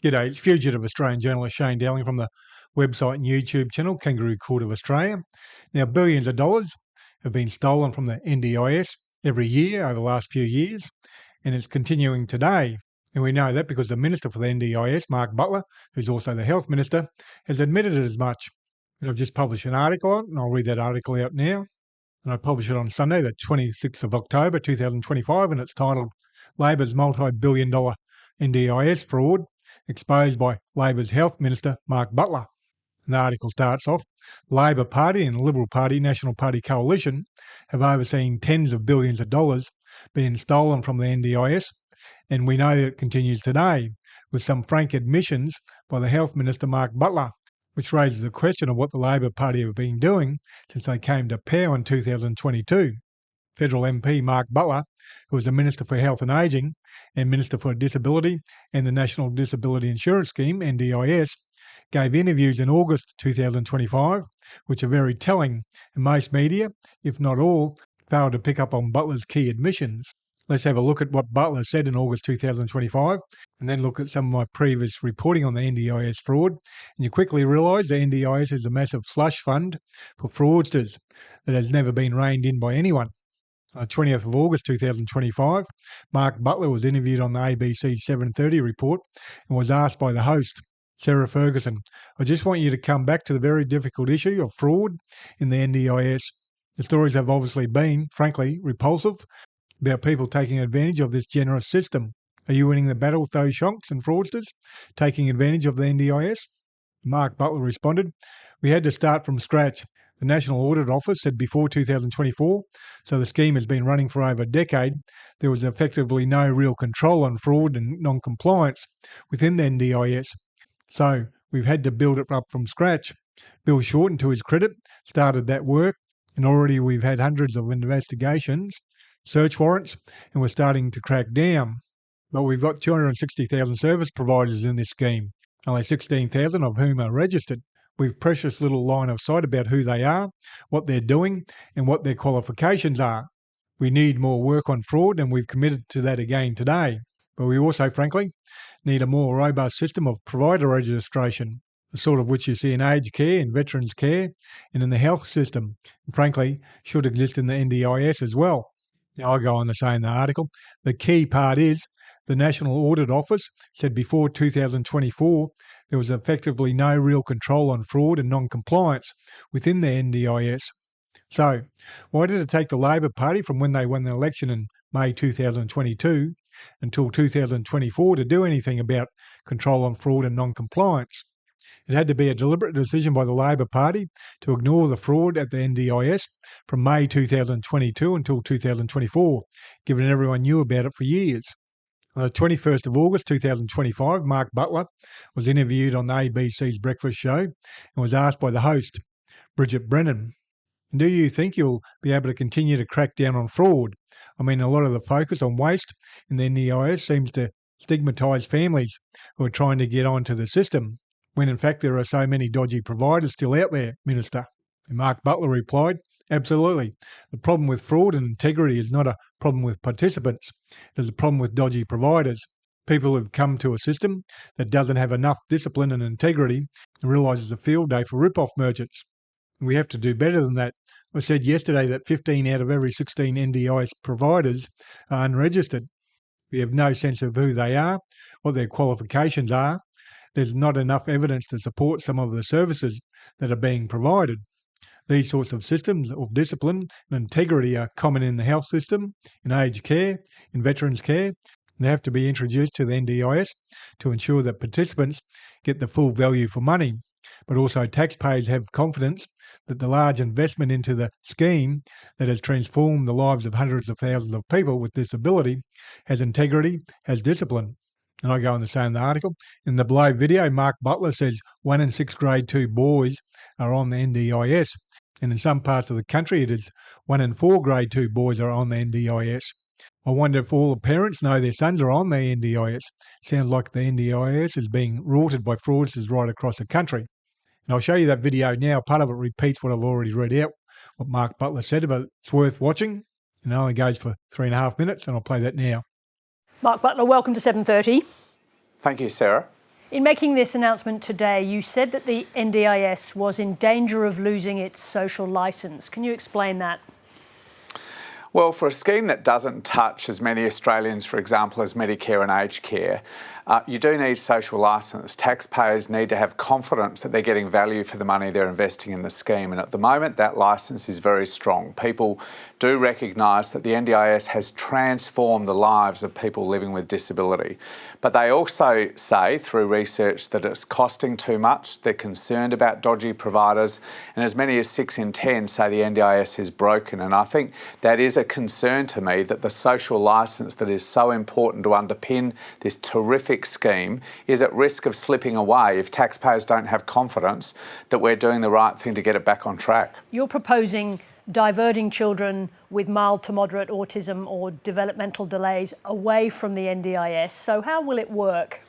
G'day, it's fugitive Australian journalist Shane Dowling from the website and YouTube channel Kangaroo Court of Australia. Now, billions of dollars have been stolen from the NDIS every year over the last few years, and it's continuing today. And we know that because the Minister for the NDIS, Mark Butler, who's also the Health Minister, has admitted it as much. And I've just published an article on it, and I'll read that article out now. And I published it on Sunday, the 26th of October 2025, and it's titled Labor's Multi-Billion Dollar NDIS Fraud Exposed by Labor's Health Minister, Mark Butler. And the article starts off, Labor Party and Liberal Party National Party coalition have overseen tens of billions of dollars being stolen from the NDIS, and we know that it continues today, with some frank admissions by the Health Minister, Mark Butler, which raises the question of what the Labor Party have been doing since they came to power in 2022. Federal MP Mark Butler, who was the Minister for Health and Ageing and Minister for Disability and the National Disability Insurance Scheme, NDIS, gave interviews in August 2025, which are very telling, and most media, if not all, failed to pick up on Butler's key admissions. Let's have a look at what Butler said in August 2025, and then look at some of my previous reporting on the NDIS fraud. And you quickly realise the NDIS is a massive slush fund for fraudsters that has never been reined in by anyone. On the 20th of August 2025, Mark Butler was interviewed on the ABC 7:30 report and was asked by the host, Sarah Ferguson, I just want you to come back to the very difficult issue of fraud in the NDIS. The stories have obviously been, frankly, repulsive about people taking advantage of this generous system. Are you winning the battle with those shonks and fraudsters taking advantage of the NDIS? Mark Butler responded, we had to start from scratch. The National Audit Office said before 2024, so the scheme has been running for over a decade, there was effectively no real control on fraud and non-compliance within the NDIS. So we've had to build it up from scratch. Bill Shorten, to his credit, started that work, and already we've had hundreds of investigations, search warrants, and we're starting to crack down. But we've got 260,000 service providers in this scheme, only 16,000 of whom are registered. We've precious little line of sight about who they are, what they're doing, and what their qualifications are. We need more work on fraud, and we've committed to that again today. But we also, frankly, need a more robust system of provider registration, the sort of which you see in aged care, in veterans care, and in the health system, and frankly, should exist in the NDIS as well. Now, I go on to say in the article, the key part is the National Audit Office said before 2024 there was effectively no real control on fraud and non-compliance within the NDIS. So, why did it take the Labor Party from when they won the election in May 2022 until 2024 to do anything about control on fraud and non-compliance? It had to be a deliberate decision by the Labor Party to ignore the fraud at the NDIS from May 2022 until 2024, given everyone knew about it for years. On the 21st of August 2025, Mark Butler was interviewed on the ABC's Breakfast Show and was asked by the host, Bridget Brennan, do you think you'll be able to continue to crack down on fraud? I mean, a lot of the focus on waste in the NDIS seems to stigmatise families who are trying to get onto the system, when in fact there are so many dodgy providers still out there, Minister. And Mark Butler replied, absolutely. The problem with fraud and integrity is not a problem with participants. It is a problem with dodgy providers. People who've come to a system that doesn't have enough discipline and integrity and realise it's a field day for rip-off merchants. We have to do better than that. I said yesterday that 15 out of every 16 NDIS providers are unregistered. We have no sense of who they are, what their qualifications are. There's not enough evidence to support some of the services that are being provided. These sorts of systems of discipline and integrity are common in the health system, in aged care, in veterans care. They have to be introduced to the NDIS to ensure that participants get the full value for money, but also taxpayers have confidence that the large investment into the scheme that has transformed the lives of hundreds of thousands of people with disability has integrity, has discipline. And I go on to say in the article, in the below video, Mark Butler says 1 in 6 grade 2 boys are on the NDIS. And in some parts of the country, it is 1 in 4 grade 2 boys are on the NDIS. I wonder if all the parents know their sons are on the NDIS. Sounds like the NDIS is being rorted by fraudsters right across the country. And I'll show you that video now. Part of it repeats what I've already read out, what Mark Butler said, but it's worth watching. And it only goes for 3.5 minutes, and I'll play that now. Mark Butler, welcome to 7:30. Thank you, Sarah. In making this announcement today, you said that the NDIS was in danger of losing its social licence. Can you explain that? Well, for a scheme that doesn't touch as many Australians, for example, as Medicare and aged care, you do need social licence. Taxpayers need to have confidence that they're getting value for the money they're investing in the scheme. And at the moment, that licence is very strong. People do recognise that the NDIS has transformed the lives of people living with disability. But they also say through research that it's costing too much. They're concerned about dodgy providers. And as many as 6 in 10 say the NDIS is broken. And I think that is a concern to me, that the social licence that is so important to underpin this terrific scheme is at risk of slipping away if taxpayers don't have confidence that we're doing the right thing to get it back on track. You're proposing diverting children with mild to moderate autism or developmental delays away from the NDIS. So how will it work?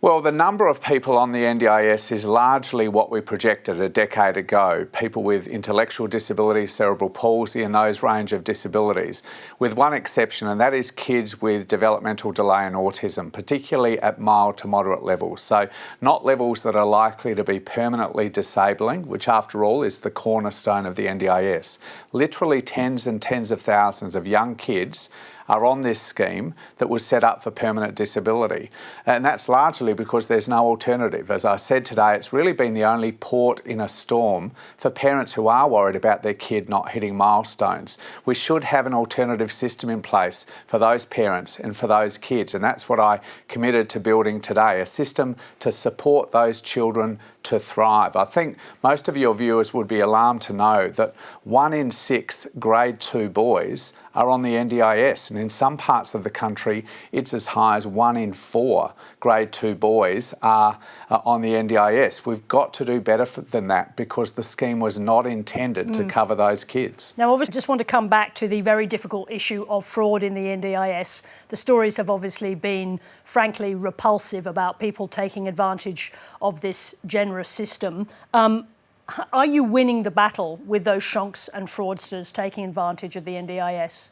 Well, the number of people on the NDIS is largely what we projected a decade ago. People with intellectual disability, cerebral palsy, and those range of disabilities, with one exception, and that is kids with developmental delay and autism, particularly at mild to moderate levels. So not levels that are likely to be permanently disabling, which after all is the cornerstone of the NDIS. Literally tens and tens of thousands of young kids are on this scheme that was set up for permanent disability. And that's largely because there's no alternative. As I said today, it's really been the only port in a storm for parents who are worried about their kid not hitting milestones. We should have an alternative system in place for those parents and for those kids. And that's what I committed to building today, a system to support those children to thrive. I think most of your viewers would be alarmed to know that 1 in 6 grade 2 boys are on the NDIS, and in some parts of the country it's as high as 1 in 4 grade 2 boys are on the NDIS. We've got to do better than that, because the scheme was not intended to cover those kids. Now, obviously, I just want to come back to the very difficult issue of fraud in the NDIS. The stories have obviously been, frankly, repulsive about people taking advantage of this generous system. Are you winning the battle with those shonks and fraudsters taking advantage of the NDIS?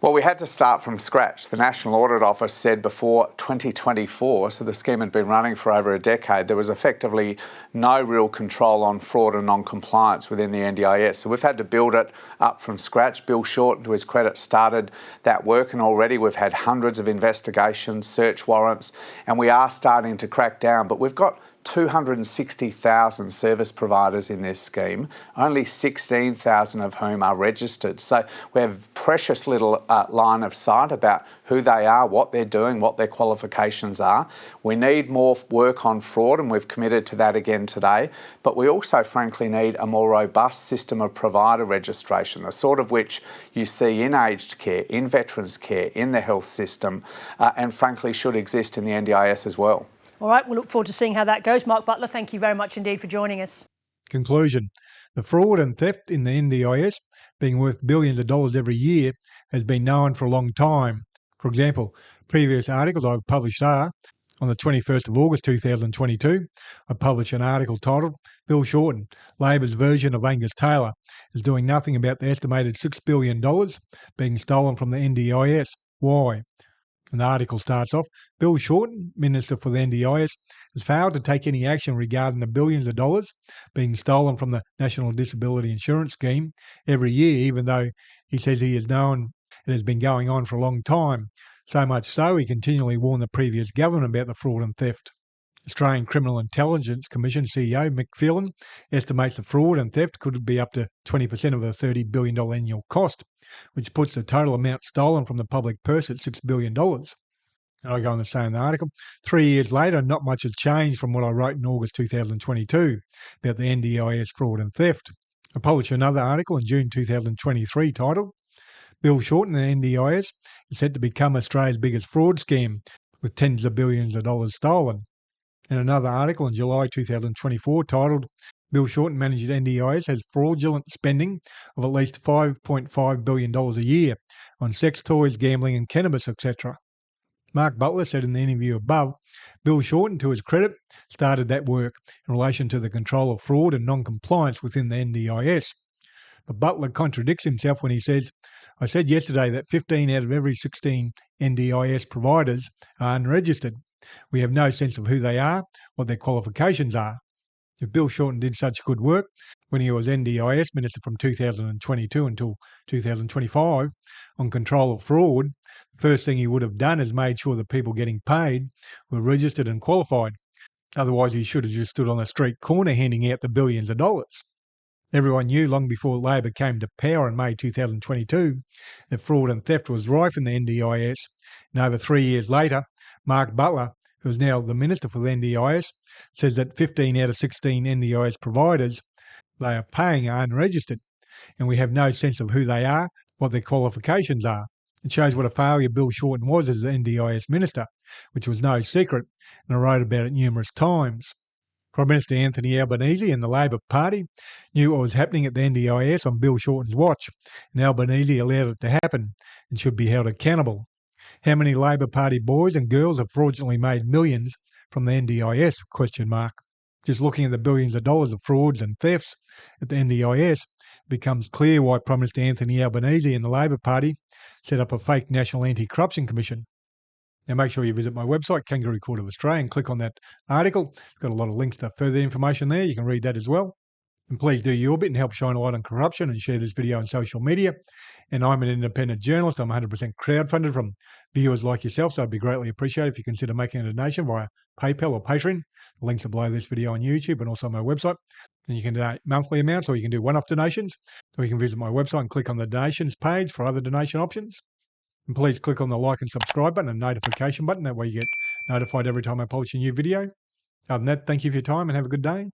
Well, we had to start from scratch. The National Audit Office said before 2024, so the scheme had been running for over a decade, there was effectively no real control on fraud and non-compliance within the NDIS. So we've had to build it up from scratch. Bill Shorten, to his credit, started that work, and already we've had hundreds of investigations, search warrants, and we are starting to crack down. But we've got 260,000 service providers in this scheme, only 16,000 of whom are registered. So we have precious little line of sight about who they are, what they're doing, what their qualifications are. We need more work on fraud, and we've committed to that again today. But we also, frankly, need a more robust system of provider registration, the sort of which you see in aged care, in veterans care, in the health system, and frankly should exist in the NDIS as well. All right, we'll look forward to seeing how that goes. Mark Butler, thank you very much indeed for joining us. Conclusion. The fraud and theft in the NDIS, being worth billions of dollars every year, has been known for a long time. For example, previous articles I've published are, on the 21st of August 2022, I published an article titled, Bill Shorten, Labor's version of Angus Taylor, is doing nothing about the estimated $6 billion being stolen from the NDIS. Why? And the article starts off, Bill Shorten, Minister for the NDIS, has failed to take any action regarding the billions of dollars being stolen from the National Disability Insurance Scheme every year, even though he says he has known it has been going on for a long time. So much so, he continually warned the previous government about the fraud and theft. Australian Criminal Intelligence Commission CEO Mick Phelan estimates the fraud and theft could be up to 20% of the $30 billion annual cost, which puts the total amount stolen from the public purse at $6 billion. And I go on to say in the article, 3 years later, not much has changed from what I wrote in August 2022 about the NDIS fraud and theft. I published another article in June 2023 titled, Bill Shorten, the NDIS, is set to become Australia's biggest fraud scam with tens of billions of dollars stolen. And another article in July 2024 titled, Bill Shorten managed NDIS has fraudulent spending of at least $5.5 billion a year on sex toys, gambling and cannabis, etc. Mark Butler said in the interview above, Bill Shorten, to his credit, started that work in relation to the control of fraud and non-compliance within the NDIS. But Butler contradicts himself when he says, I said yesterday that 15 out of every 16 NDIS providers are unregistered. We have no sense of who they are, what their qualifications are. If Bill Shorten did such good work when he was NDIS Minister from 2022 until 2025 on control of fraud, the first thing he would have done is made sure that people getting paid were registered and qualified. Otherwise, he should have just stood on a street corner handing out the billions of dollars. Everyone knew long before Labor came to power in May 2022 that fraud and theft was rife in the NDIS, and over 3 years later, Mark Butler, who is now the Minister for the NDIS, says that 15 out of 16 NDIS providers they are paying are unregistered, and we have no sense of who they are, what their qualifications are. It shows what a failure Bill Shorten was as the NDIS Minister, which was no secret, and I wrote about it numerous times. Prime Minister Anthony Albanese and the Labor Party knew what was happening at the NDIS on Bill Shorten's watch, and Albanese allowed it to happen and should be held accountable. How many Labor Party boys and girls have fraudulently made millions from the NDIS? Just looking at the billions of dollars of frauds and thefts at the NDIS, it becomes clear why Prime Minister Anthony Albanese and the Labor Party set up a fake National Anti-Corruption Commission. Now make sure you visit my website, Kangaroo Court of Australia, and click on that article. It's got a lot of links to further information there. You can read that as well. And please do your bit and help shine a light on corruption and share this video on social media. And I'm an independent journalist. I'm 100% crowdfunded from viewers like yourself, so I'd be greatly appreciated if you consider making a donation via PayPal or Patreon. The links are below this video on YouTube and also on my website. And you can donate monthly amounts, or you can do one-off donations, or you can visit my website and click on the donations page for other donation options. And please click on the like and subscribe button and notification button. That way you get notified every time I publish a new video. Other than that, thank you for your time and have a good day.